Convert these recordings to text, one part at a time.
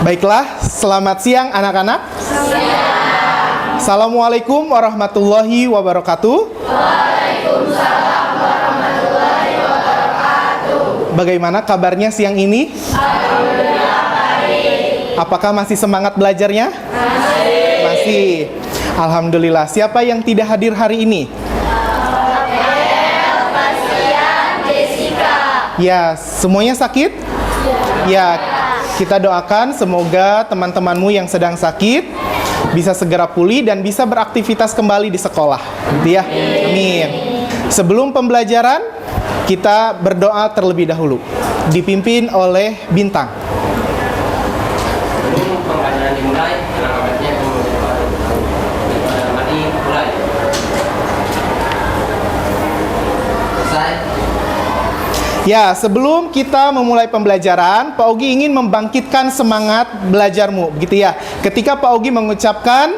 Baiklah, selamat siang anak-anak. Assalamualaikum warahmatullahi wabarakatuh. Waalaikumsalam warahmatullahi wabarakatuh. Bagaimana kabarnya siang ini? Alhamdulillah baik. Apakah masih semangat belajarnya? Masih. Alhamdulillah. Siapa yang tidak hadir hari ini? Abel, Bastian, Jessica. Ya, semuanya sakit? Ya, kita doakan semoga teman-temanmu yang sedang sakit bisa segera pulih dan bisa beraktivitas kembali di sekolah. Gitu ya. Amin. Sebelum pembelajaran, kita berdoa terlebih dahulu. Dipimpin oleh Bintang. Sebelum pembelajaran dimulai, alamatnya mari mulai. Selesai. Ya, sebelum kita memulai pembelajaran, Pak Ogi ingin membangkitkan semangat belajarmu, begitu ya. Ketika Pak Ogi mengucapkan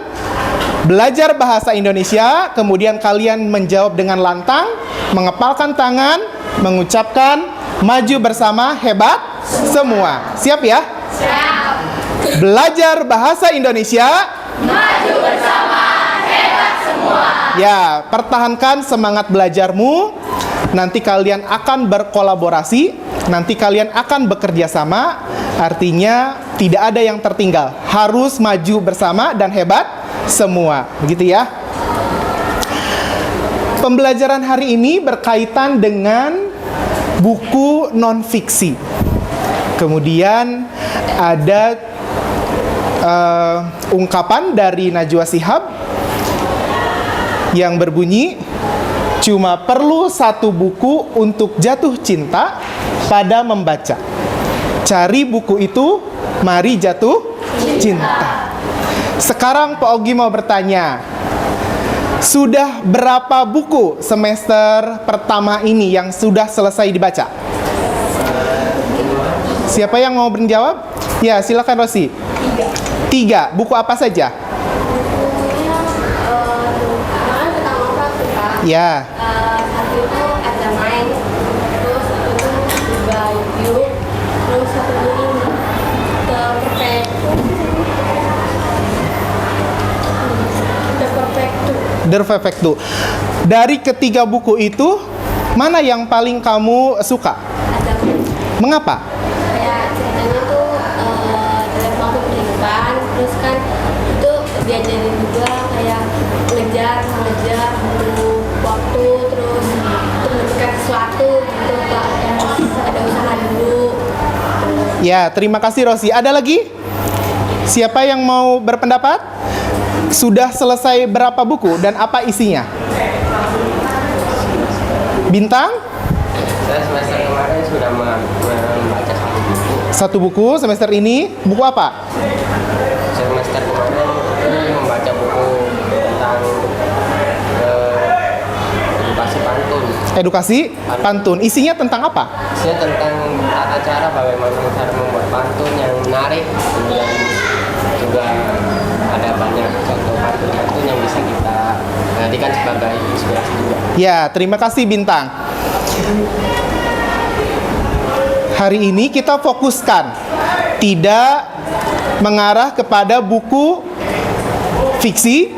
belajar bahasa Indonesia, kemudian kalian menjawab dengan lantang, mengepalkan tangan, mengucapkan maju bersama hebat semua. Siap ya? Siap. Belajar bahasa Indonesia, Maju bersama, hebat semua. ya, pertahankan semangat belajarmu. Nanti kalian akan berkolaborasi, nanti kalian akan bekerja sama. Artinya tidak ada yang tertinggal, harus maju bersama dan hebat semua, begitu ya. Pembelajaran hari ini berkaitan dengan buku non-fiksi. Kemudian ada ungkapan dari Najwa Shihab yang berbunyi, cuma perlu satu buku untuk jatuh cinta pada membaca. Cari buku itu, mari jatuh cinta. Sekarang Pak Ogi mau bertanya, sudah berapa buku semester pertama ini yang sudah selesai dibaca? Siapa yang mau menjawab? Ya, silakan Rosi. 3. Buku apa saja? Ya. Satu itu ada main, terus satu itu juga yuk, terus satu ini The Perfecto. Dari ketiga buku itu, mana yang paling kamu suka? ada Mengapa? kayak ceritanya tuh dalam waktu kehidupan, terus kan itu diajarin juga kayak ngejar butuh waktu, terus menentukan sesuatu gitu Pak, yang ada usaha dulu. Ya, terima kasih Rosi. Ada lagi? Siapa yang mau berpendapat? Sudah selesai berapa buku dan apa isinya? Bintang? Saya semester kemarin sudah membaca Satu satu buku. buku semester ini. Buku apa? Semester kemarin membaca buku tentang edukasi pantun. Edukasi pantun. Isinya tentang apa? Isinya tentang tata cara bagaimana cara membuat pantun yang menarik, kemudian juga ada banyak contoh pantun-pantun yang bisa kita jadikan sebagai inspirasi juga. Ya, terima kasih Bintang. Hari ini kita fokuskan tidak mengarah kepada buku fiksi,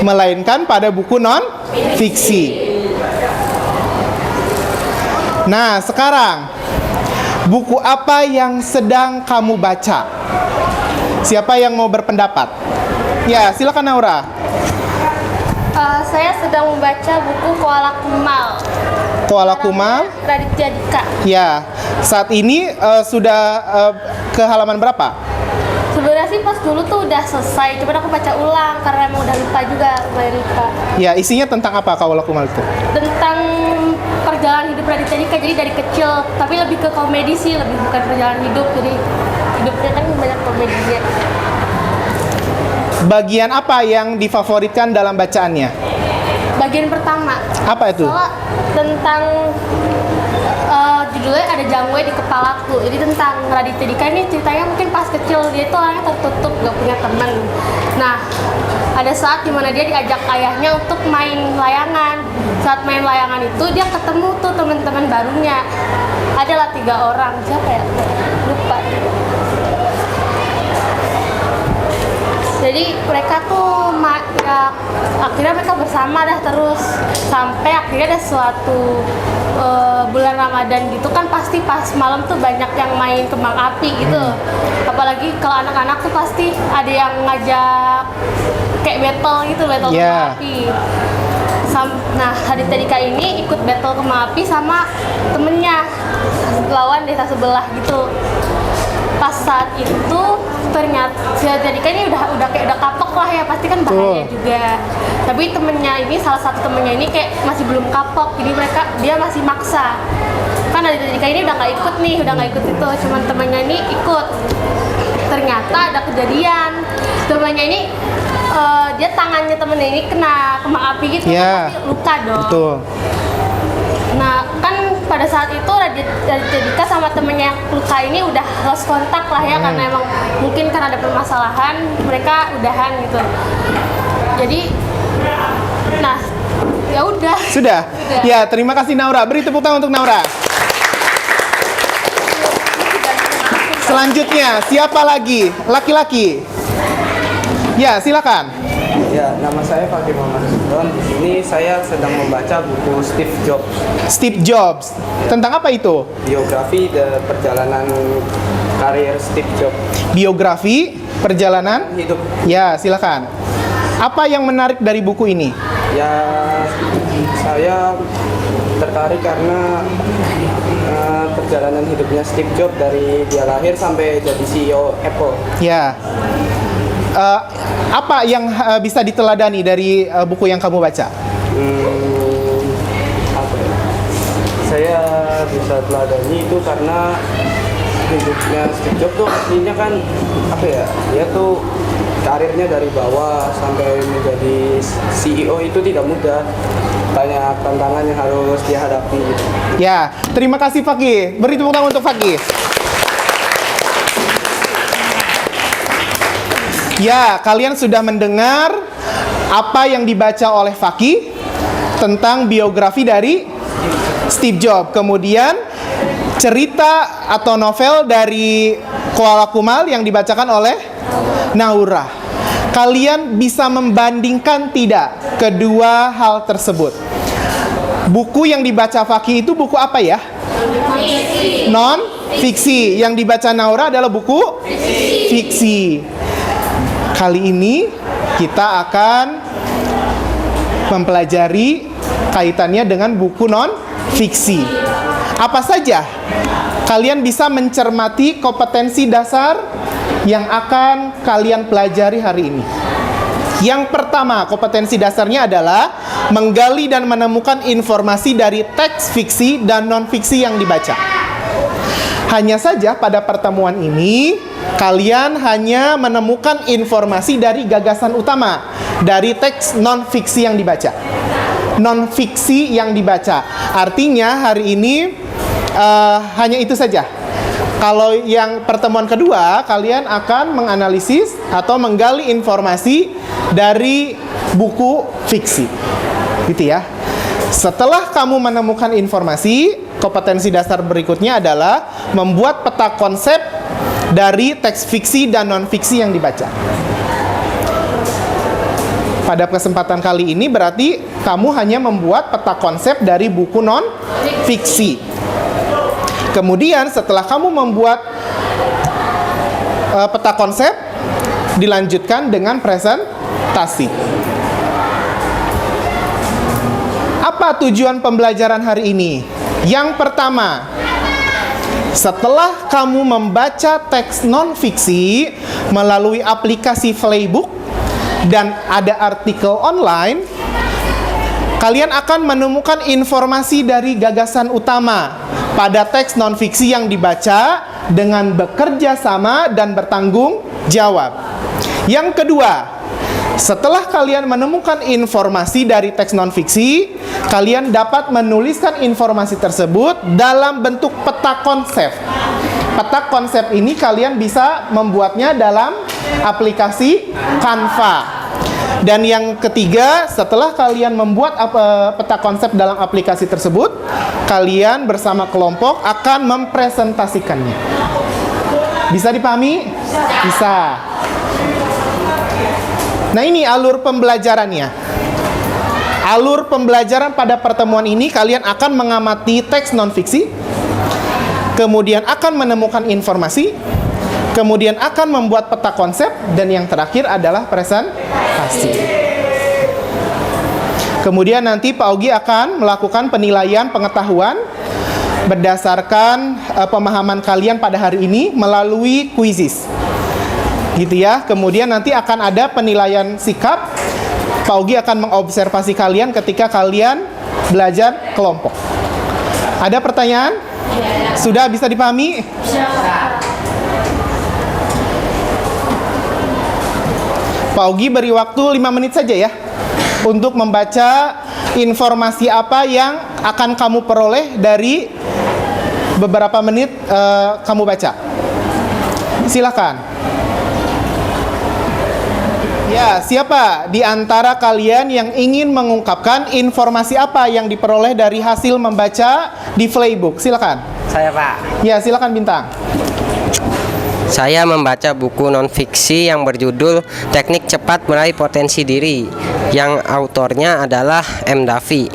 melainkan pada buku non-fiksi. Nah, sekarang buku apa yang sedang kamu baca? Siapa yang mau berpendapat? Ya, silakan Naura. Saya sedang membaca buku Koala Kumal. Koala Kumal. Raditya Dika. Ya, saat ini sudah ke halaman berapa? Sebenarnya sih pas dulu tuh udah selesai, cuman aku baca ulang karena emang udah lupa juga, lumayan lupa. Ya, isinya tentang apa Koala Kumal itu? Tentang perjalanan hidup Raditya Dika, jadi dari kecil, tapi lebih ke komedi sih, lebih bukan perjalanan hidup, jadi hidupnya kan banyak komedinya. Bagian apa yang difavoritkan dalam bacaannya? Bagian pertama. Apa itu? Soalnya tentang judulnya ada Jangwe di Kepalaku. Jadi tentang Raditya Dika ini ceritanya mungkin pas kecil dia itu orangnya tertutup, gak punya teman. Nah, ada saat dimana dia diajak ayahnya untuk main layangan. Saat main layangan itu dia ketemu tuh teman-teman barunya. Adalah 3 orang, siapa ya? Lupa. akhirnya mereka bersama dah terus sampai akhirnya ada suatu bulan Ramadan gitu kan, pasti pas malam tuh banyak yang main kembang api gitu. Apalagi kalau anak-anak tuh pasti ada yang ngajak kayak battle gitu, battle Yeah. kembang api. Nah, Raditya Dika ini ikut battle kembang api sama temennya lawan desa sebelah gitu. Pas saat itu ternyata si Raditya Dika ini udah kayak udah kapok lah ya, pasti kan bahaya juga. Tapi temennya ini, salah satu temennya ini kayak masih belum kapok, jadi dia masih maksa. Kan Raditya Dika ini udah nggak ikut itu, cuman temennya ini ikut. Ternyata ada kejadian, temennya ini dia tangannya temennya ini kena kembang api gitu, Yeah. pasti luka dong. Betul. Nah, kan pada saat itu Raditya Dika sama temennya yang luka ini udah lost kontak lah ya, karena emang mungkin kan ada permasalahan, mereka udahan gitu. Jadi, nah, ya udah. Sudah? Ya, terima kasih Naura. Beri tepuk tangan untuk Naura. Selanjutnya, siapa lagi? Laki-laki. Ya, silakan. Ya, nama saya Fakih Muhammad Sudon. Di sini saya sedang membaca buku Steve Jobs, Steve Jobs. Tentang apa itu? biografi perjalanan karir Steve Jobs, Biografi, perjalanan. hidup. Ya, silakan. Apa yang menarik dari buku ini? Ya, saya tertarik karena perjalanan hidupnya Steve Jobs dari dia lahir sampai jadi CEO Apple. Ya. Apa yang bisa diteladani dari buku yang kamu baca? Apa ya? Saya bisa teladani itu karena hidupnya Steve Jobs tuh aslinya kan apa ya? Dia tuh karirnya dari bawah sampai menjadi CEO itu tidak mudah. Banyak tantangan yang harus dihadapi gitu. Ya, terima kasih Fakih. Beri tepuk tangan untuk Fakih. Ya, kalian sudah mendengar apa yang dibaca oleh Fakih tentang biografi dari Steve Jobs. Kemudian cerita atau novel dari Koala Kumal yang dibacakan oleh Naura. Kalian bisa membandingkan tidak kedua hal tersebut? Buku yang dibaca Fakih itu buku apa ya? Non fiksi. Yang dibaca Naura adalah buku fiksi. Kali ini kita akan mempelajari kaitannya dengan buku non fiksi. Apa saja? Kalian bisa mencermati kompetensi dasar yang akan kalian pelajari hari ini. Yang pertama, kompetensi dasarnya adalah menggali dan menemukan informasi dari teks fiksi dan non-fiksi yang dibaca. Hanya saja pada pertemuan ini, kalian hanya menemukan informasi dari gagasan utama dari teks non-fiksi yang dibaca. Non-fiksi yang dibaca. Artinya hari ini hanya itu saja. Kalau yang pertemuan kedua, kalian akan menganalisis atau menggali informasi dari buku fiksi. Gitu ya. Setelah kamu menemukan informasi, kompetensi dasar berikutnya adalah membuat peta konsep dari teks fiksi dan non-fiksi yang dibaca. Pada kesempatan kali ini berarti kamu hanya membuat peta konsep dari buku non-fiksi. Kemudian setelah kamu membuat peta konsep, dilanjutkan dengan presentasi. Apa tujuan pembelajaran hari ini? Yang pertama, setelah kamu membaca teks non-fiksi melalui aplikasi Playbook dan ada artikel online, kalian akan menemukan informasi dari gagasan utama pada teks non-fiksi yang dibaca dengan bekerja sama dan bertanggung jawab. Yang kedua, setelah kalian menemukan informasi dari teks non-fiksi, kalian dapat menuliskan informasi tersebut dalam bentuk peta konsep. Peta konsep ini kalian bisa membuatnya dalam aplikasi Canva. Dan yang ketiga, setelah kalian membuat peta konsep dalam aplikasi tersebut, kalian bersama kelompok akan mempresentasikannya. Bisa dipahami? Bisa. Nah, ini alur pembelajarannya. Alur pembelajaran pada pertemuan ini, kalian akan mengamati teks non-fiksi, kemudian akan menemukan informasi, kemudian akan membuat peta konsep, dan yang terakhir adalah presentasi. Kemudian nanti Pak Ogi akan melakukan penilaian pengetahuan berdasarkan pemahaman kalian pada hari ini melalui kuisis. Gitu ya. Kemudian nanti akan ada penilaian sikap. Pak Ogi akan mengobservasi kalian ketika kalian belajar kelompok. Ada pertanyaan? Sudah bisa dipahami? Pak Ogi beri waktu 5 menit saja ya untuk membaca informasi apa yang akan kamu peroleh dari beberapa menit kamu baca. Silakan. Ya, siapa di antara kalian yang ingin mengungkapkan informasi apa yang diperoleh dari hasil membaca di Playbook? Silakan. Saya, Pak. Ya, silakan Bintang. Saya membaca buku non-fiksi yang berjudul Teknik Cepat Meraih Potensi Diri, yang autornya adalah M. Davi.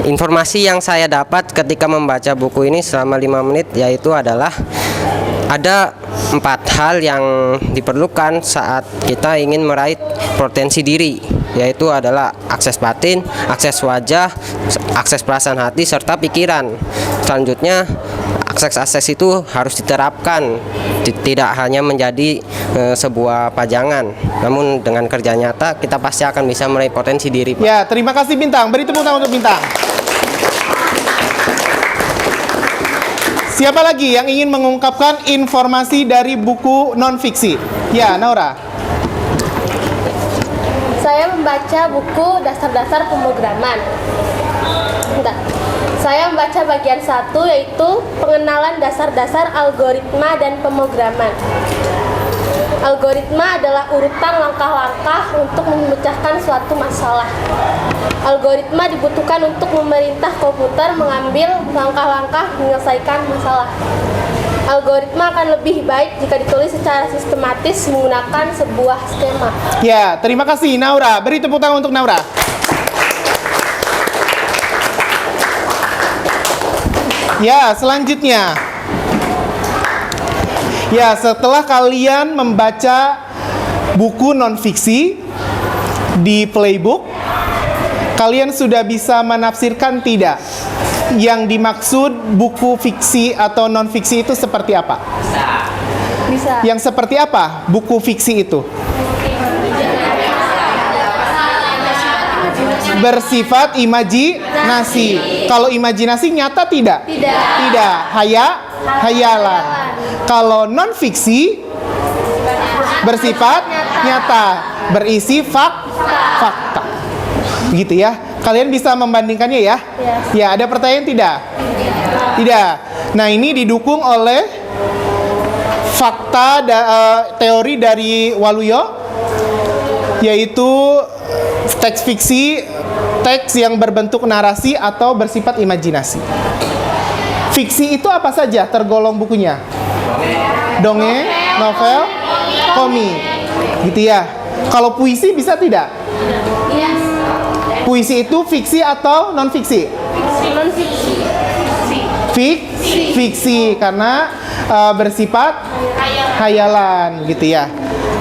Informasi yang saya dapat ketika membaca buku ini selama 5 menit yaitu adalah ada 4 hal yang diperlukan saat kita ingin meraih potensi diri, yaitu adalah akses batin, akses wajah, akses perasaan hati, serta pikiran. Selanjutnya, akses itu harus diterapkan, tidak hanya menjadi sebuah pajangan, namun dengan kerja nyata kita pasti akan bisa meraih potensi diri, Pak. Ya, terima kasih Bintang. Beri tepuk tangan untuk Bintang. Siapa lagi yang ingin mengungkapkan informasi dari buku non-fiksi? Ya, Naura. Saya membaca buku Dasar-Dasar Pemrograman. Bentar. Saya membaca bagian 1 yaitu pengenalan dasar-dasar algoritma dan pemrograman. Algoritma adalah urutan langkah-langkah untuk memecahkan suatu masalah. Algoritma dibutuhkan untuk memerintah komputer mengambil langkah-langkah menyelesaikan masalah. Algoritma akan lebih baik jika ditulis secara sistematis menggunakan sebuah skema. Ya, terima kasih Naura. Beri tepuk tangan untuk Naura. Ya, selanjutnya. Ya, setelah kalian membaca buku non-fiksi di Playbook, kalian sudah bisa menafsirkan tidak yang dimaksud buku fiksi atau non-fiksi itu seperti apa? Bisa. Yang seperti apa buku fiksi itu? Bersifat imajinasi. Kalau imajinasi nyata tidak? Tidak. Hayalan. Kalau non-fiksi bersifat nyata, berisi fakta. Begitu ya. Kalian bisa membandingkannya ya? Ya, ada pertanyaan tidak? Tidak. Nah, ini didukung oleh fakta teori dari Waluyo, yaitu teks fiksi, teks yang berbentuk narasi atau bersifat imajinasi. Fiksi itu apa saja tergolong bukunya? Dongeng, novel, komik. Gitu ya. Kalau puisi bisa tidak? Puisi itu fiksi atau non-fiksi? Fiksi karena bersifat hayalan gitu ya.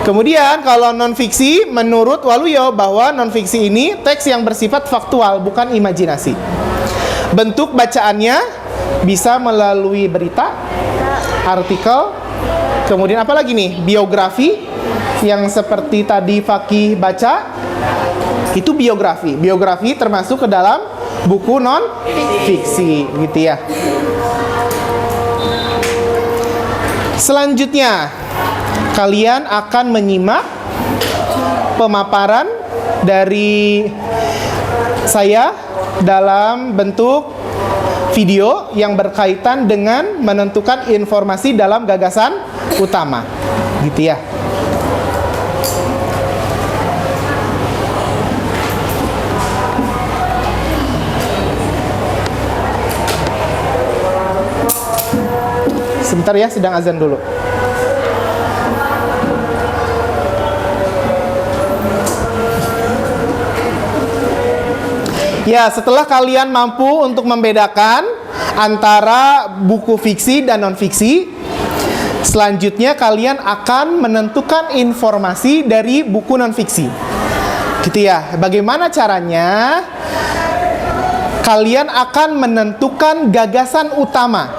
Kemudian kalau non-fiksi, menurut Waluyo bahwa non-fiksi ini teks yang bersifat faktual, bukan imajinasi. Bentuk bacaannya bisa melalui berita, artikel, kemudian apa lagi nih? Biografi, yang seperti tadi Fakih baca, itu biografi. Biografi termasuk ke dalam buku non-fiksi gitu ya. Selanjutnya, kalian akan menyimak pemaparan dari saya dalam bentuk video yang berkaitan dengan menentukan informasi dalam gagasan utama. Gitu ya. Sebentar ya, sedang azan dulu. Ya, setelah kalian mampu untuk membedakan antara buku fiksi dan non-fiksi, selanjutnya kalian akan menentukan informasi dari buku non-fiksi. Gitu ya. Bagaimana caranya? Kalian akan menentukan gagasan utama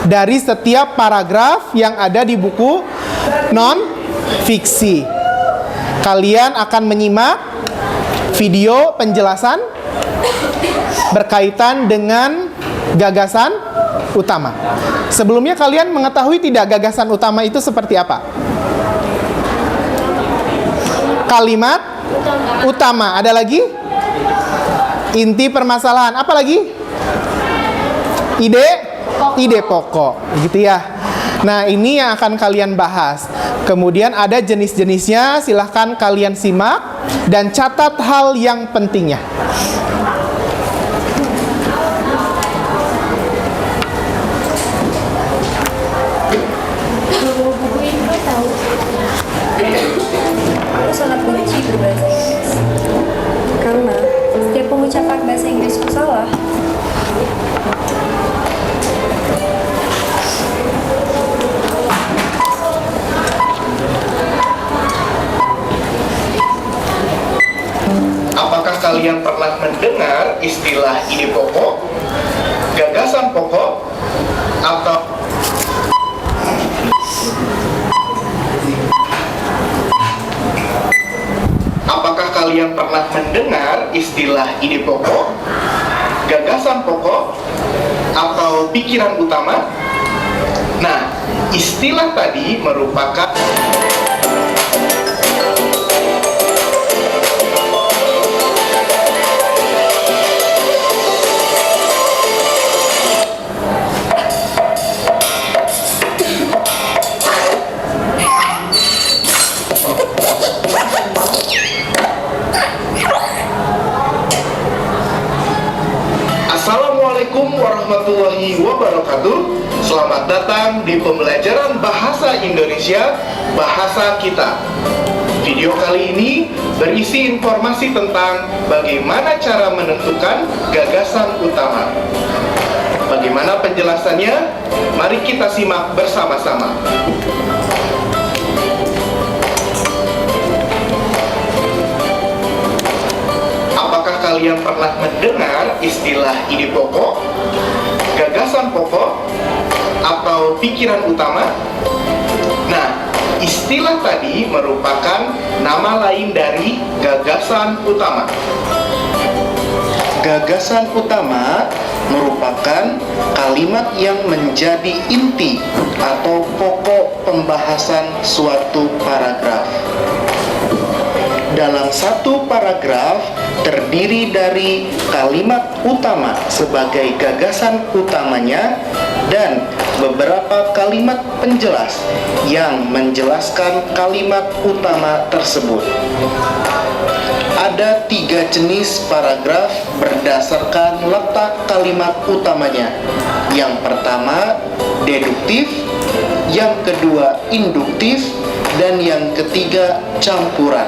dari setiap paragraf yang ada di buku non-fiksi. Kalian akan menyimak video penjelasan berkaitan dengan gagasan utama. Sebelumnya kalian mengetahui tidak gagasan utama itu seperti apa? Kalimat utama. Ada lagi? Inti permasalahan. Apa lagi? Ide pokok. Gitu ya. Nah, ini yang akan kalian bahas. Kemudian ada jenis-jenisnya, silahkan kalian simak dan catat hal yang pentingnya. Buku itu tahu. Aku sangat benci berbahasa Inggris karena setiap pengucapan bahasa Inggrisku salah. Apakah kalian pernah mendengar istilah ide pokok, gagasan pokok, atau apakah kalian pernah mendengar istilah ide pokok, gagasan pokok, atau pikiran utama? Nah, istilah tadi merupakan Assalamualaikum warahmatullahi wabarakatuh. Selamat datang di pembelajaran bahasa Indonesia, bahasa kita. Video kali ini berisi informasi tentang bagaimana cara menentukan gagasan utama. Bagaimana penjelasannya? Mari kita simak bersama-sama. Apakah kalian pernah mendengar istilah ide pokok, gagasan pokok, atau pikiran utama? Nah, istilah tadi merupakan nama lain dari gagasan utama. Gagasan utama merupakan kalimat yang menjadi inti atau pokok pembahasan suatu paragraf. Dalam satu paragraf terdiri dari kalimat utama sebagai gagasan utamanya dan beberapa kalimat penjelas yang menjelaskan kalimat utama tersebut. Ada 3 jenis paragraf berdasarkan letak kalimat utamanya. Yang pertama, deduktif, yang kedua, induktif, dan yang ketiga, campuran.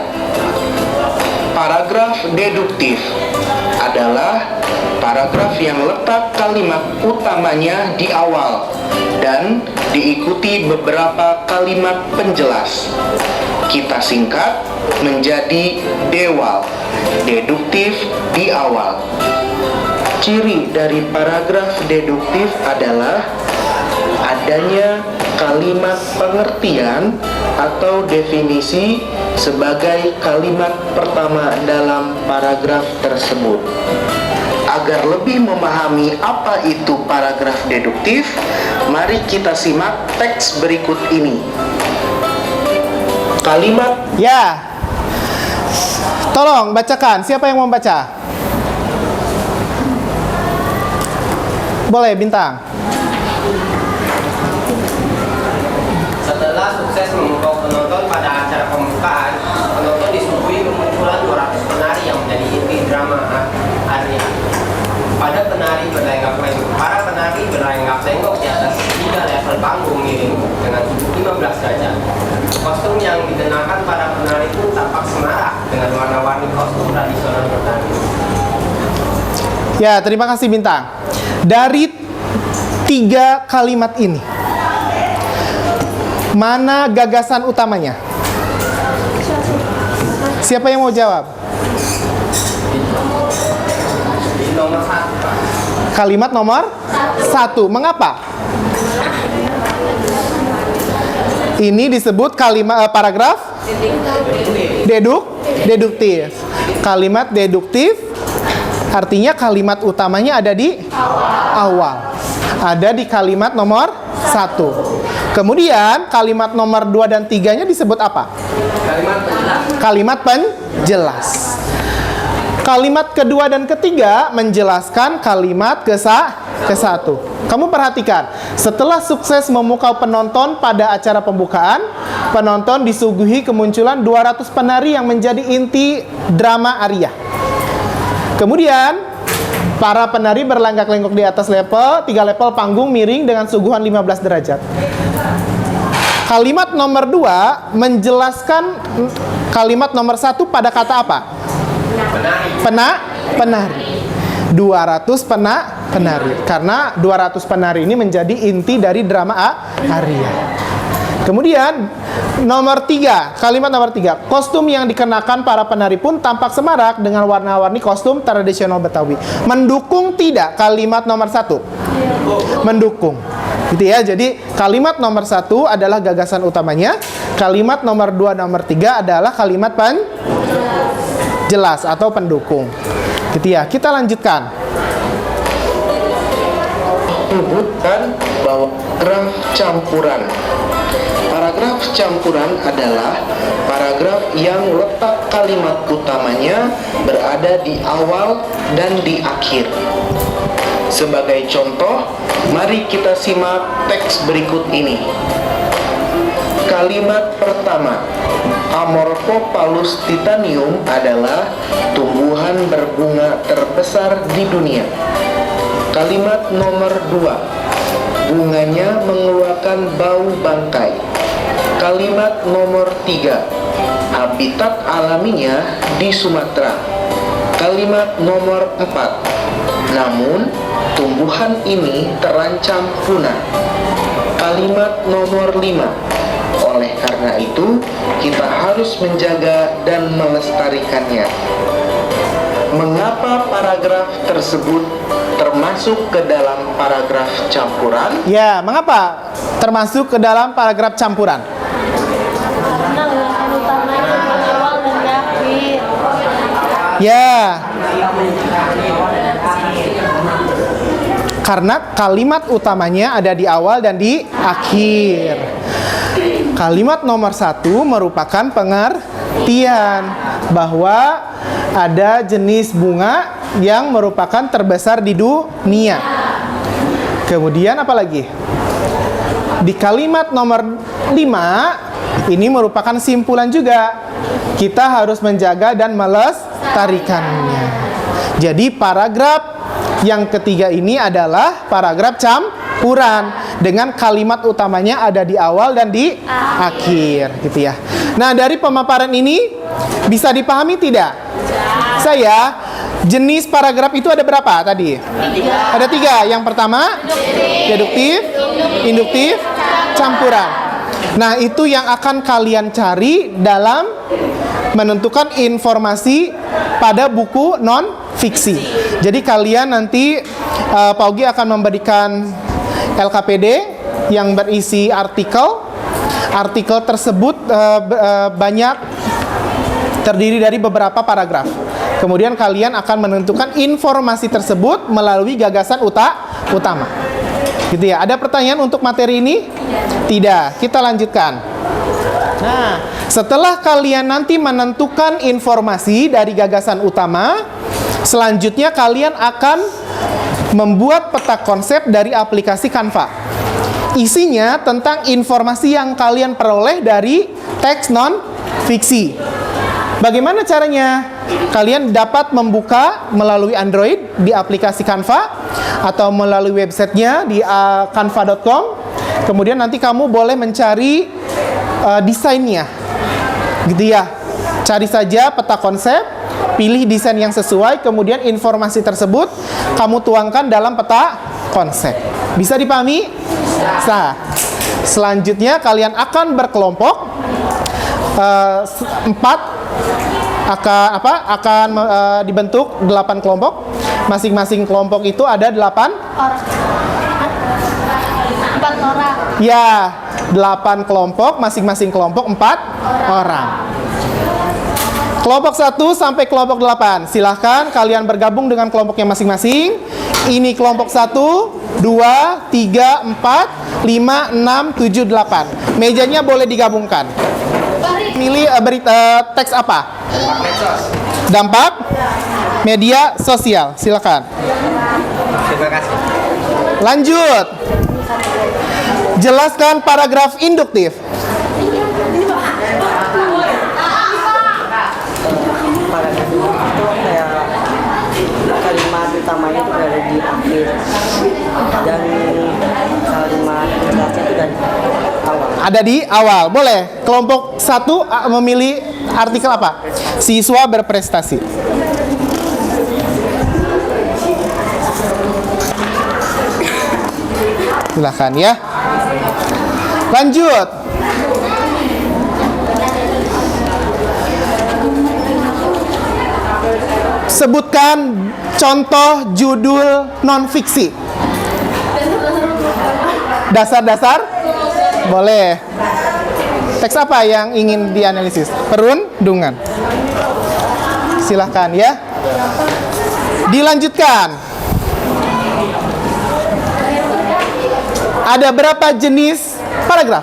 Paragraf deduktif adalah paragraf yang letak kalimat utamanya di awal dan diikuti beberapa kalimat penjelas. Kita singkat menjadi dewal, deduktif di awal. Ciri dari paragraf deduktif adalah adanya kalimat pengertian atau definisi sebagai kalimat pertama dalam paragraf tersebut. Agar lebih memahami apa itu paragraf deduktif, mari kita simak teks berikut ini. Kalimat ya. Tolong bacakan. Siapa yang mau baca? Boleh, Bintang. Setelah sukses memukau penonton pada acara pembukaan, penonton disuguhi kemunculan 200 penari yang menjadi inti drama Arya. Para penari berlenggak lenggok di atas 3 level panggung miring dengan sudut 15 derajat. Kostum yang dikenakan para penari pun tampak semarak dengan warna-warni kostum tradisional Betawi. Ya, terima kasih Bintang. Dari 3 kalimat ini, mana gagasan utamanya? Siapa yang mau jawab? Kalimat nomor 1. Mengapa? Ini disebut kalimat paragraf deduktif. Kalimat deduktif artinya kalimat utamanya ada di awal. Ada di kalimat nomor 1. Kemudian kalimat nomor 2 dan 3-nya disebut apa? Kalimat penjelas. Kalimat kedua dan ketiga menjelaskan kalimat ke-1. Kamu perhatikan, setelah sukses memukau penonton pada acara pembukaan, penonton disuguhi kemunculan 200 penari yang menjadi inti drama Arya. Kemudian, para penari berlenggak-lenggok di atas 3 level panggung miring dengan suguhan 15 derajat. Kalimat nomor 2 menjelaskan kalimat nomor 1 pada kata apa? Penari. 200 penari. Karena 200 penari ini menjadi inti dari drama Arya. Kemudian nomor 3, kalimat nomor 3, kostum yang dikenakan para penari pun tampak semarak dengan warna-warni kostum tradisional Betawi. Mendukung tidak kalimat nomor 1? Mendukung. Gitu ya. Jadi kalimat nomor 1 adalah gagasan utamanya. Kalimat nomor 2, nomor 3 adalah kalimat penjelas atau pendukung. Gitu ya. Kita lanjutkan. Menyebutkan bahwa paragraf campuran. Paragraf campuran adalah paragraf yang letak kalimat utamanya berada di awal dan di akhir. Sebagai contoh, mari kita simak teks berikut ini. Kalimat pertama, Amorphopalus titanium adalah tumbuhan berbunga terbesar di dunia. Kalimat nomor 2, bunganya mengeluarkan bau bangkai. Kalimat nomor 3, habitat alaminya di Sumatera. Kalimat nomor 4, namun tumbuhan ini terancam punah. Kalimat nomor 5, oleh karena itu kita harus menjaga dan melestarikannya. Mengapa paragraf tersebut termasuk ke dalam paragraf campuran? Ya, mengapa termasuk ke dalam paragraf campuran? Karena gagasan utamanya di awal dan di akhir. Ya. Karena kalimat utamanya ada di awal dan di akhir. Kalimat nomor 1 merupakan pengertian bahwa ada jenis bunga yang merupakan terbesar di dunia. Kemudian apa lagi? Di kalimat nomor 5 ini merupakan simpulan juga. Kita harus menjaga dan melestarikannya. Jadi paragraf yang ketiga ini adalah paragraf campuran dengan kalimat utamanya ada di awal dan di akhir, gitu ya. Nah, dari pemaparan ini bisa dipahami tidak? Saya, jenis paragraf itu ada berapa tadi? Ada 3. Yang pertama, deduktif, induktif, campuran. Nah, itu yang akan kalian cari dalam menentukan informasi pada buku non-fiksi. Jadi kalian nanti Pak Ogi akan memberikan LKPD yang berisi artikel. Artikel tersebut banyak terdiri dari beberapa paragraf. Kemudian kalian akan menentukan informasi tersebut melalui gagasan utama. Gitu ya. Ada pertanyaan untuk materi ini? Tidak. Kita lanjutkan. Nah, setelah kalian nanti menentukan informasi dari gagasan utama, selanjutnya kalian akan membuat peta konsep dari aplikasi Canva. Isinya tentang informasi yang kalian peroleh dari teks non-fiksi. Bagaimana caranya? Kalian dapat membuka melalui Android di aplikasi Canva atau melalui websitenya di canva.com. Kemudian nanti kamu boleh mencari desainnya, gitu ya. Cari saja peta konsep, Pilih desain yang sesuai, kemudian informasi tersebut kamu tuangkan dalam peta konsep. Bisa dipahami? Bisa. Selanjutnya kalian akan berkelompok 4 akan dibentuk 8 kelompok. Masing-masing kelompok itu ada 8 4 orang. ya, 8 kelompok, masing-masing kelompok 4 orang. Kelompok 1 sampai kelompok 8. Silahkan kalian bergabung dengan kelompoknya masing-masing. Ini kelompok 1, 2, 3, 4, 5, 6, 7, 8. Mejanya boleh digabungkan. Pilih teks apa? Dampak media sosial. Silakan. Terima kasih. Lanjut. Jelaskan paragraf induktif. Paragraf itu kayak kalimat utamanya itu ada di akhir dan kalimat jelasnya itu dari awal. Ada di awal. Boleh. Kelompok 1 memilih artikel apa? Siswa berprestasi. Silahkan ya. Lanjut. Sebutkan contoh judul non-fiksi. Dasar-dasar? Boleh. Teks apa yang ingin dianalisis? Perundungan. Silahkan ya. Dilanjutkan. Ada berapa jenis paragraf?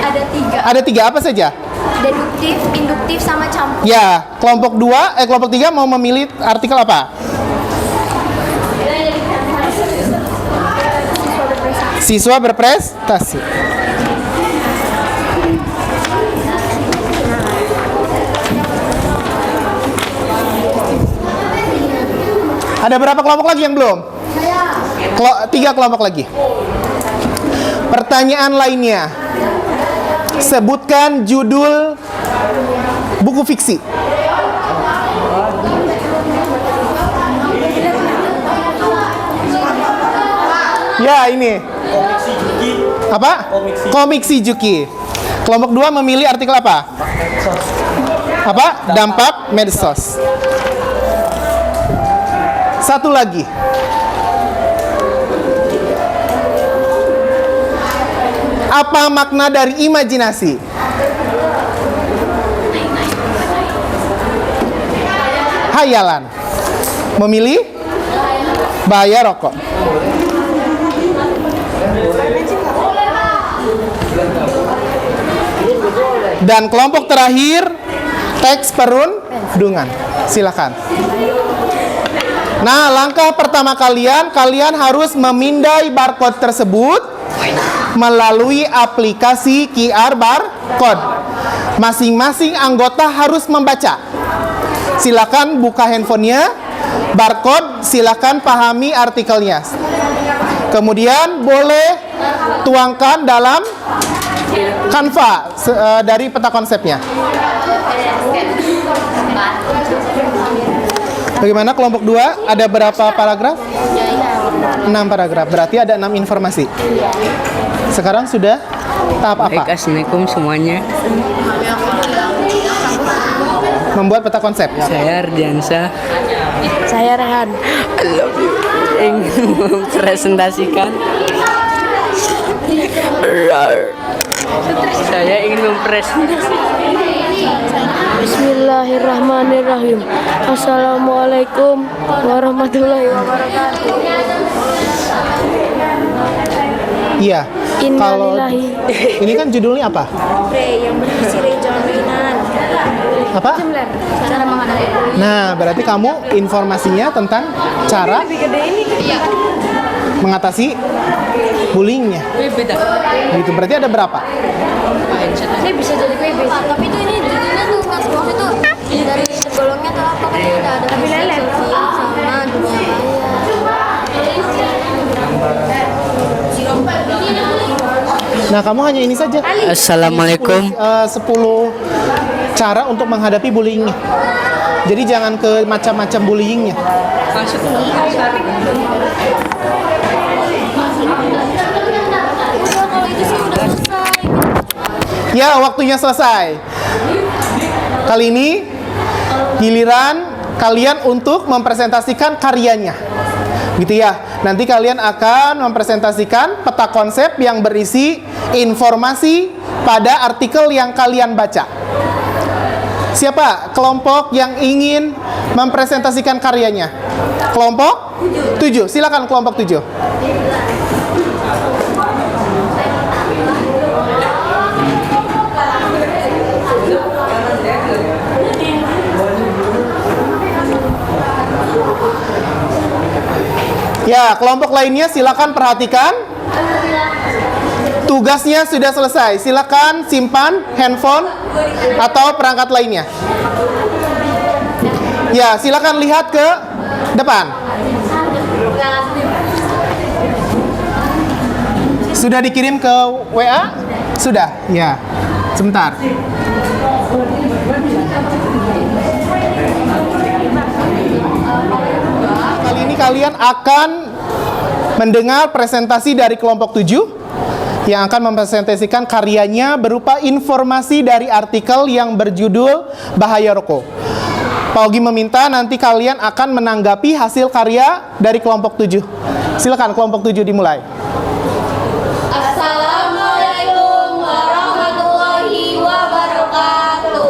Ada 3. Ada 3, apa saja? Deduktif, induktif, sama campur. Ya, kelompok 3 mau memilih artikel apa? Siswa berprestasi. Ada berapa kelompok lagi yang belum? 3 kelompok lagi. Pertanyaan lainnya. Sebutkan judul buku fiksi. Ya, ini. Apa? Komik si Juki. Kelompok 2 memilih artikel apa? Apa? Dampak medsos. Satu lagi. Apa makna dari imajinasi? Hayalan. Memilih bahaya rokok. Dan kelompok terakhir teks perundungan. Silakan. Nah, langkah pertama kalian harus memindai barcode tersebut melalui aplikasi QR barcode. Masing-masing anggota harus membaca. Silakan buka handphonenya, barcode, silakan pahami artikelnya. Kemudian boleh tuangkan dalam Canva dari peta konsepnya. Bagaimana kelompok 2? Ada berapa paragraf? 6 paragraf. Berarti ada 6 informasi. Sekarang sudah tahap apa? Baik, assalamualaikum semuanya. Membuat peta konsep. Saya Ardiansa. Saya Rehan. I love you. Ingin mempresentasikan. Saya ingin mempresentasikan. Bismillahirrahmanirrahim. Assalamualaikum warahmatullahi wabarakatuh. Iya. Kalau Innalillahi. ini kan judulnya apa? Yang berisi jaminan. Apa? Cara menghadapi. Nah, berarti kamu informasinya tentang cara mengatasi bullyingnya. Gitu. Berarti ada berapa? Saya bisa jadi PB. Tapi itu ini judulnya tuh kan maksudnya tuh dari tergolongnya tuh apa kan udah ada tapi lelet sama dunia maya. Nah, kamu hanya ini saja. Assalamualaikum. 10 cara untuk menghadapi bullyingnya. Jadi jangan ke macam-macam bullyingnya. Kalau itu sih udah selesai. Ya, waktunya selesai. Kali ini giliran kalian untuk mempresentasikan karyanya. Gitu ya. Nanti kalian akan mempresentasikan peta konsep yang berisi informasi pada artikel yang kalian baca. Siapa kelompok yang ingin mempresentasikan karyanya? Kelompok 7. Silakan kelompok 7. Ya, kelompok lainnya silakan perhatikan. Tugasnya sudah selesai. Silakan simpan handphone atau perangkat lainnya. Ya, silakan lihat ke depan. Sudah dikirim ke WA? Sudah? Ya. Sebentar. Kali ini kalian akan mendengar presentasi dari kelompok 7 yang akan mempresentasikan karyanya berupa informasi dari artikel yang berjudul Bahaya Rokok. Pak Ogi meminta nanti kalian akan menanggapi hasil karya dari kelompok 7. Silakan kelompok 7 dimulai. Assalamualaikum warahmatullahi wabarakatuh.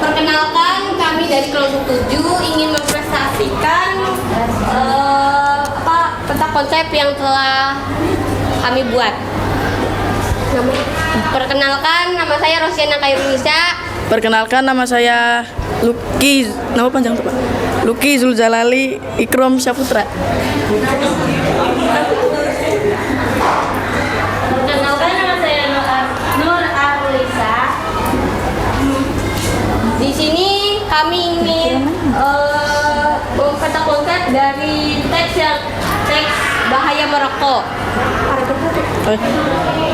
Perkenalkan, kami dari kelompok 7 ingin mempresentasikan peta konsep yang telah kami buat. Perkenalkan, nama saya Rosiana Kairunisa. Perkenalkan, nama saya Luki, nama panjang tuh Pak. Luki Zuljalali Ikrom Syaputra. Perkenalkan, nama saya Nur Arlisa. Di sini kami ingin peta konsep dari teks bahaya merokok.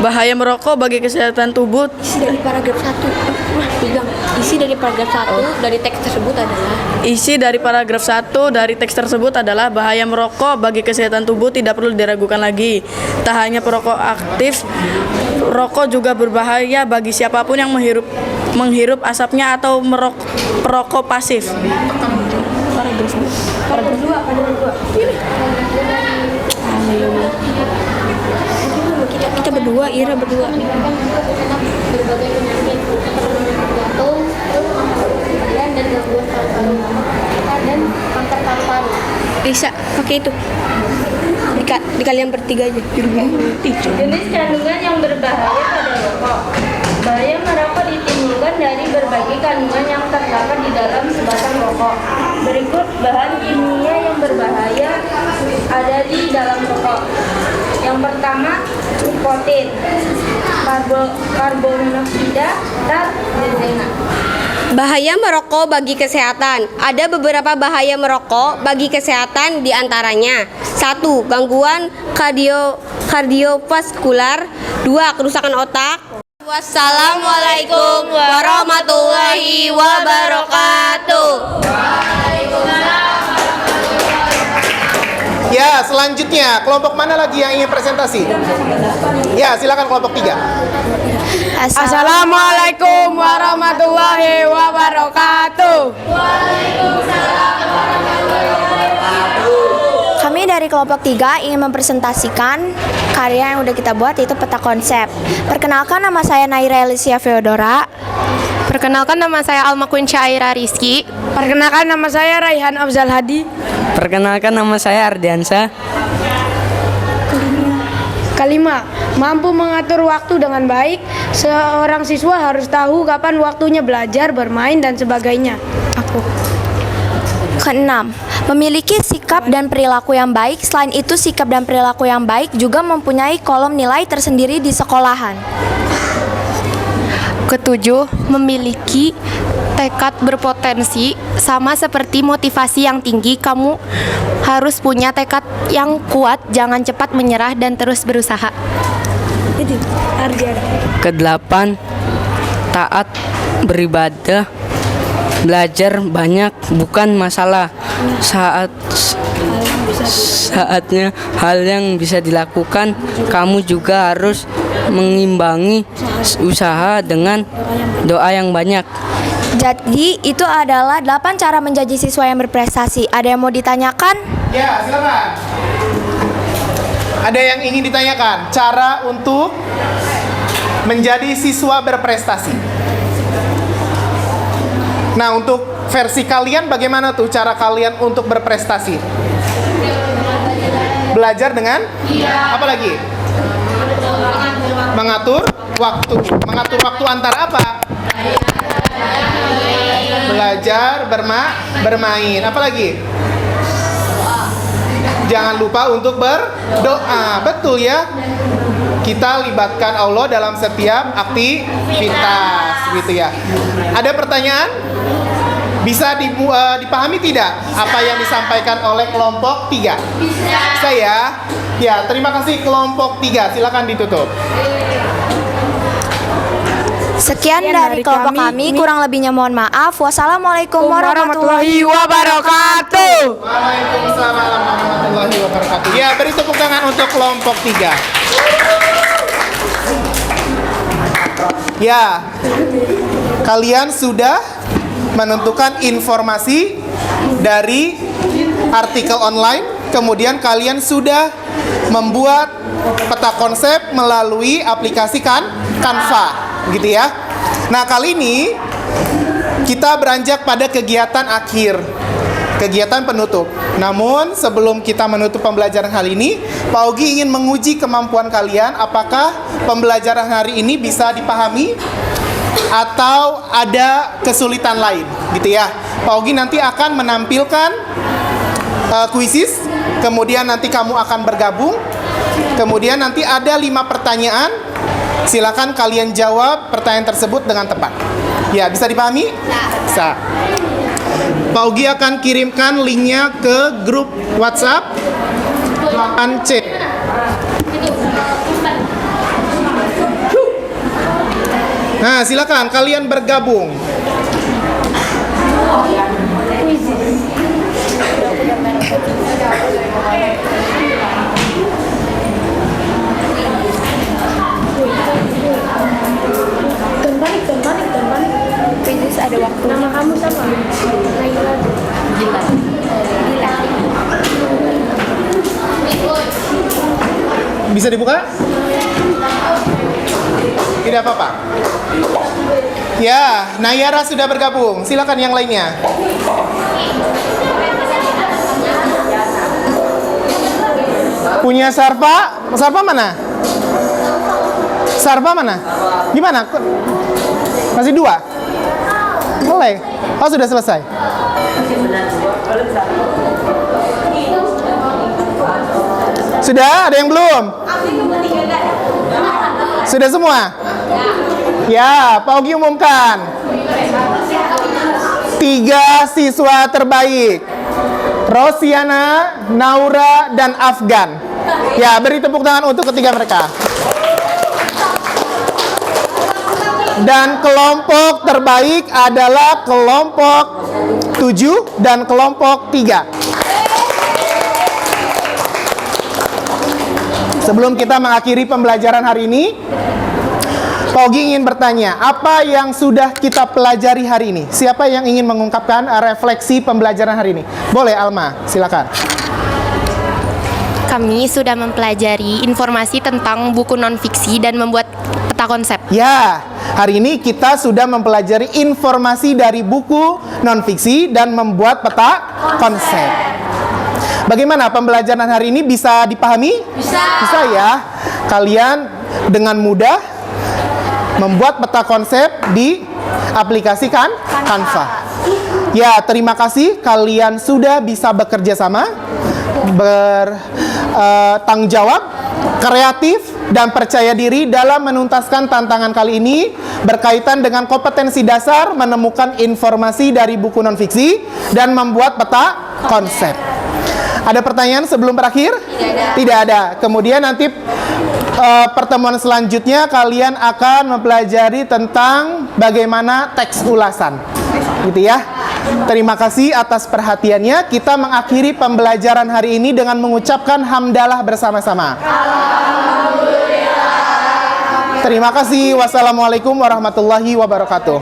Bahaya merokok bagi kesehatan tubuh. Isi dari paragraf 1. Isi dari paragraf 1 dari teks tersebut adalah Isi dari paragraf 1 dari teks tersebut adalah bahaya merokok bagi kesehatan tubuh tidak perlu diragukan lagi. Tak hanya perokok aktif, rokok juga berbahaya bagi siapapun yang menghirup asapnya atau perokok pasif. paragraf 2. Kita berdua, Ira berdua. Berbagai penyakit jantung, dan gangguan paru-paru dan kanker paru-paru. Bisa pakai itu. Di kalian bertiga aja. Jenis kandungan yang berbahaya pada rokok. Bahaya merokok ditimbulkan dari berbagai kandungan yang terdapat di dalam sebatang rokok. Berikut bahan kimia yang berbahaya ada di dalam rokok. Yang pertama, nikotin, karbonmonoksida, dan benzena. Bahaya merokok bagi kesehatan. Ada beberapa bahaya merokok bagi kesehatan diantaranya 1. Gangguan kardiovaskular. 2. Kerusakan otak. Wassalamualaikum warahmatullahi wabarakatuh. Ya, selanjutnya kelompok mana lagi yang ingin presentasi? Ya, silakan kelompok 3. Assalamualaikum warahmatullahi wabarakatuh. Kami dari kelompok 3 ingin mempresentasikan karya yang udah kita buat, yaitu peta konsep. Perkenalkan, nama saya Naira Alicia Feodora. Perkenalkan, nama saya Alma Queen Syaira Rizky. Perkenalkan, nama saya Raihan Afzal Hadi. Perkenalkan, nama saya Ardiansa. Kelima, mampu mengatur waktu dengan baik. Seorang siswa harus tahu kapan waktunya belajar, bermain, dan sebagainya. Keenam, memiliki sikap dan perilaku yang baik. Selain itu, sikap dan perilaku yang baik juga mempunyai kolom nilai tersendiri di sekolahan. Ketujuh, memiliki tekad berpotensi, sama seperti motivasi yang tinggi. Kamu harus punya tekad yang kuat, jangan cepat menyerah dan terus berusaha. Itu Ardian. Kedelapan, taat beribadah. Belajar banyak bukan masalah. Saatnya hal yang bisa dilakukan, kamu juga harus mengimbangi usaha dengan doa yang banyak. Jadi itu adalah 8 cara menjadi siswa yang berprestasi. Ada yang mau ditanyakan? Ya, silakan. Ada yang ingin ditanyakan? Cara untuk menjadi siswa berprestasi. Nah, untuk versi kalian bagaimana tuh cara kalian untuk berprestasi? Belajar dengan? Apa lagi? Mengatur waktu. Mengatur waktu antara apa? Belajar, bermain. Apa lagi? Jangan lupa untuk berdoa. Betul ya? Kita libatkan Allah dalam setiap aktivitas, gitu ya. Ada pertanyaan? Bisa dipahami tidak apa yang disampaikan oleh kelompok 3? Bisa ya? Ya, terima kasih kelompok 3. Silakan ditutup. Sekian dari kelompok kami, kurang lebihnya mohon maaf. Wassalamualaikum warahmatullahi wabarakatuh. Waalaikumsalam warahmatullahi wabarakatuh. Ya, beri tepuk tangan untuk kelompok 3. Ya, kalian sudah menentukan informasi dari artikel online, kemudian kalian sudah membuat peta konsep melalui aplikasi Canva, gitu ya. Nah, kali ini kita beranjak pada kegiatan akhir, kegiatan penutup. Namun sebelum kita menutup pembelajaran hari ini, Pak Ogi ingin menguji kemampuan kalian, apakah pembelajaran hari ini bisa dipahami atau ada kesulitan lain, gitu ya. Pak Ogi nanti akan menampilkan kuisis, kemudian nanti kamu akan bergabung, kemudian nanti ada 5 pertanyaan. Silakan kalian jawab pertanyaan tersebut dengan tepat. Ya, bisa dipahami? Bisa. Pak Ogi akan kirimkan linknya ke grup WhatsApp 8C. Nah, silakan kalian bergabung. Kuisis ada waktu. Nama kamu siapa? Bisa dibuka? Tidak apa-apa. Ya, Nayara sudah bergabung. Silakan yang lainnya. Punya Sarpa? Sarpa mana? Sarpa mana? Gimana? Masih 2? Mulai. Oh, sudah selesai. Sudah? Ada yang belum? Sudah semua? Ya, Pak Ogi umumkan 3 siswa terbaik, Rosiana, Naura, dan Afgan. Ya, beri tepuk tangan untuk ketiga mereka. Dan kelompok terbaik adalah kelompok 7 dan kelompok 3. Sebelum kita mengakhiri pembelajaran hari ini, Pak Ogi ingin bertanya, apa yang sudah kita pelajari hari ini? Siapa yang ingin mengungkapkan refleksi pembelajaran hari ini? Boleh, Alma, silakan. Kami sudah mempelajari informasi tentang buku non-fiksi dan membuat peta konsep. Ya, hari ini kita sudah mempelajari informasi dari buku non-fiksi dan membuat peta konsep. Bagaimana pembelajaran hari ini, bisa dipahami? Bisa ya. Kalian dengan mudah membuat peta konsep di aplikasi Canva. Ya, terima kasih kalian sudah bisa bekerja sama, bertanggung jawab, kreatif, dan percaya diri dalam menuntaskan tantangan kali ini berkaitan dengan kompetensi dasar menemukan informasi dari buku non-fiksi dan membuat peta konsep. Ada pertanyaan sebelum berakhir? Tidak ada. Kemudian nanti pertemuan selanjutnya kalian akan mempelajari tentang bagaimana teks ulasan. Gitu ya. Terima kasih atas perhatiannya. Kita mengakhiri pembelajaran hari ini dengan mengucapkan hamdalah bersama-sama. Terima kasih. Wassalamualaikum warahmatullahi wabarakatuh.